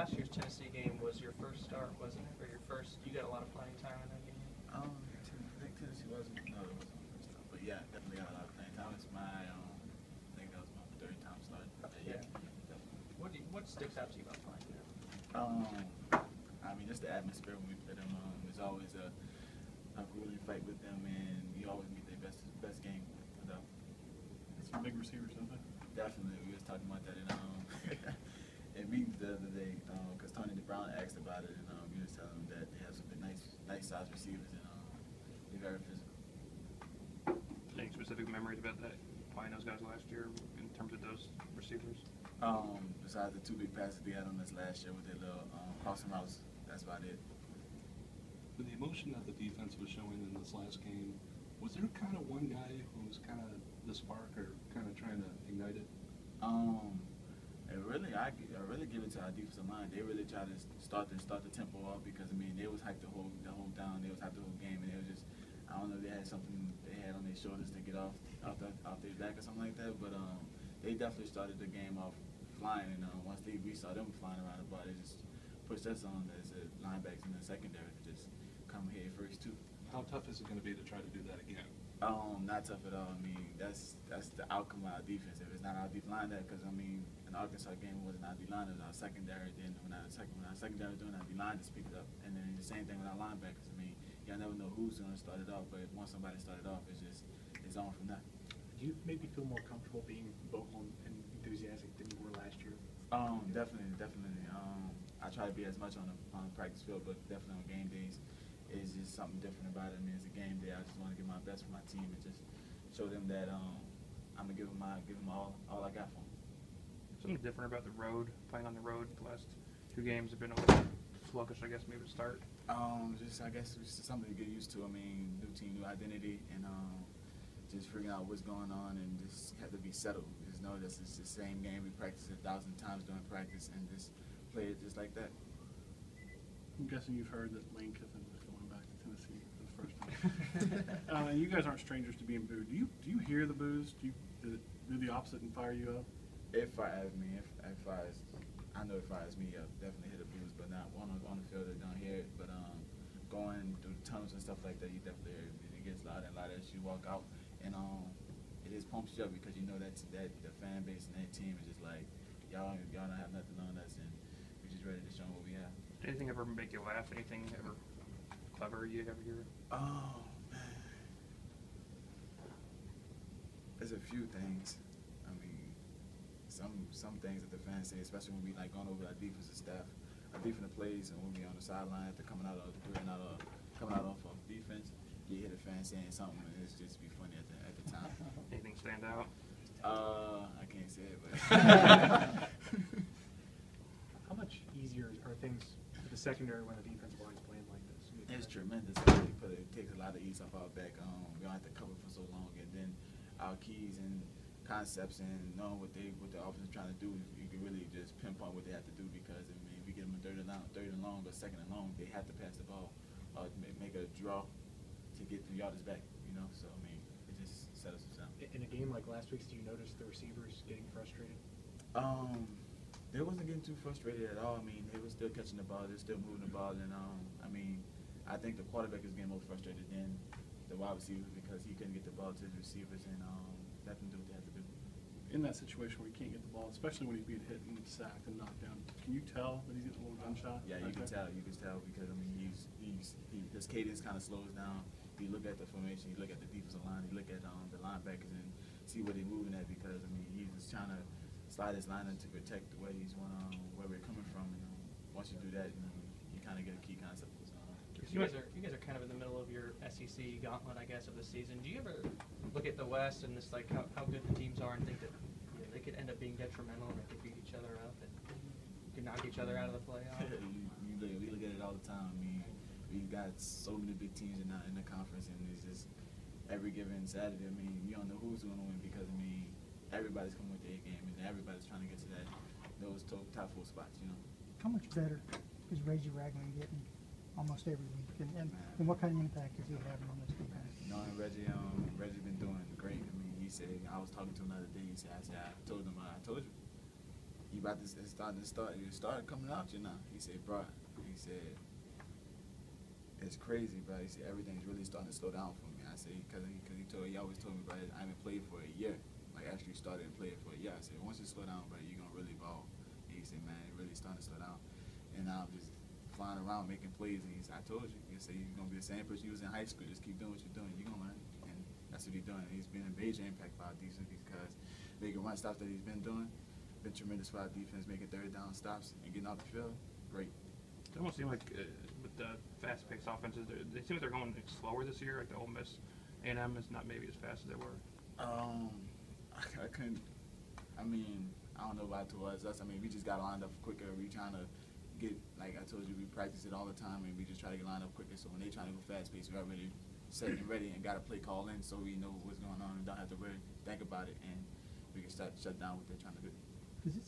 last year's Tennessee game was your first start, wasn't it? Or your first? You got a lot of playing time in that game. I think Tennessee wasn't. No, it wasn't my first time. But yeah, definitely got a lot of playing time. It's my, I think that was my third time starting. Yeah. What sticks out to you about playing there? I mean, just the atmosphere when we play them. It's always a grueling fight with them, and you always meet their best game. So. Some big receivers, don't they? Definitely. We was talking about that in meetings the other day, because Tony Brown asked about it, and we was telling him that they have some nice size receivers, and they're very physical. Any specific memories about that playing those guys last year in terms of those receivers? Besides the 2 big passes they had on us last year with their little crossing routes, that's about it. With the emotion that the defense was showing in this last game, was there kind of one guy who was kind of the spark or kind of trying to ignite it? I really give it to our defensive line. They really try to start the tempo off because I mean they was hyped the whole down. They was hyped the whole game, and it was just I don't know if they had something they had on their shoulders to get off their back or something like that. But they definitely started the game off flying, and once we saw them flying around the ball, it just pushed us on as a linebackers in the secondary to just come here first too. How tough is it going to be to try to do that again? Not tough at all. I mean, that's the outcome of our defense. If it's not our defense line, because I mean, an Arkansas game wasn't our D line, it was our secondary. Then when our secondary was doing our D line, just picked it up. And then the same thing with our linebackers. I mean, y'all never know who's going to start it off, but once somebody started off, it's on from that. Do you maybe feel more comfortable being vocal and enthusiastic than you were last year? Definitely. I try to be as much on the practice field, but definitely on game days. It's just something different about it. I mean, it's a game day. I just want to give my best for my team and just show them that I'm gonna give them all I got for them. Something different about the road, playing on the road. The last 2 games have been a little sluggish, I guess, maybe to start. I guess it's just something to get used to. I mean, new team, new identity, and just figuring out what's going on and just have to be settled. Just know this is the same game we practiced 1,000 times during practice and just play it just like that. I'm guessing you've heard that Lane Kiffin is going back to Tennessee for the first time. You guys aren't strangers to being booed. Do you hear the boos? Does it do the opposite and fire you up? It fires me. I know it fires me up. Definitely hit the boos, but not on the field. I don't hear it. But going through tunnels and stuff like that, you definitely hear it. It gets louder and louder as you walk out, and it just pumps you up because you know that the fan base and that team is just like y'all don't have nothing on us, and we're just ready to show them what we have. Anything ever make you laugh? Anything ever clever you ever hear? Oh man, there's a few things. I mean, some things that the fans say, especially when we like going over our defensive staff, our defensive plays, and when we on the sideline after coming out off of defense, you hear the fans saying something, and it's just be funny at the time. Anything stand out? I can't say it, but. How much easier are things for the secondary when the defensive line's playing like this? It's tremendous. It takes a lot of ease off our back. We don't have to cover for so long, and then our keys and concepts and knowing what the offense is trying to do, you can really just pinpoint what they have to do because I mean, if we get them third and long, or second and long, they have to pass the ball or make a draw to get the yardage back. You know, so I mean, it just settles us down. In a game like last week's, do you notice the receivers getting frustrated? They wasn't getting too frustrated at all. I mean, they were still catching the ball, they're still moving the ball, and I mean, I think the quarterback is getting more frustrated than the wide receivers because he couldn't get the ball to the receivers and let them do what they have to do. In that situation where he can't get the ball, especially when he's being hit and sacked and knocked down, can you tell that he's getting a little gunshot? Yeah, you can tell. You can tell because I mean, his cadence kind of slows down. You look at the formation, you look at the defensive line, you look at the linebackers and see where they're moving at because I mean, he's just trying to slide his line in to protect where he's where we're coming from. And once you do that, you kind of get a key concept. You guys are kind of in the middle of your SEC gauntlet, I guess, of the season. Do you ever look at the West and just like how good the teams are and think that they could end up being detrimental and they could beat each other up and could knock each other out of the playoffs? We look at it all the time. I mean, we've got so many big teams in the conference, and it's just every given Saturday. I mean, you don't know who's going to win because I mean everybody's coming with their game and everybody's trying to get to those top 4 spots. You know. How much better is Reggie Ragland getting almost every week, and what kind of impact is he having on this defense? Knowing Reggie's been doing great. I mean, he said I was talking to him the other day. He said, I told you. you about to, it's started coming out, you know. He said, bro, he said, it's crazy, bro. He said, everything's really starting to slow down for me. I said, because he always told me, bro, I haven't played for a year. Like, actually started and played for a year. I said, once you slow down, bro, you're going to really ball. And he said, man, it really starting to slow down. And I'm just flying around making plays. And he said, I told you. He said, you're going to be the same person you was in high school. Just keep doing what you're doing. You're going to learn. And that's what he's doing. He's been a major impact for our defense because making run stops that he's been doing, been tremendous for our defense, making third down stops and getting off the field. Great. It almost seems like with the fast-paced offenses, they seem like they're going slower this year. Like the Ole Miss A&M is not maybe as fast as they were. I couldn't. I mean, I don't know about towards us. I mean, we just got lined up quicker. We trying to get, like I told you, we practice it all the time, and we just try to get lined up quicker. So when they trying to go fast-paced, we already set and ready and got a play call in, so we know what's going on and don't have to really think about it, and we can start to shut down what they're trying to do. Does it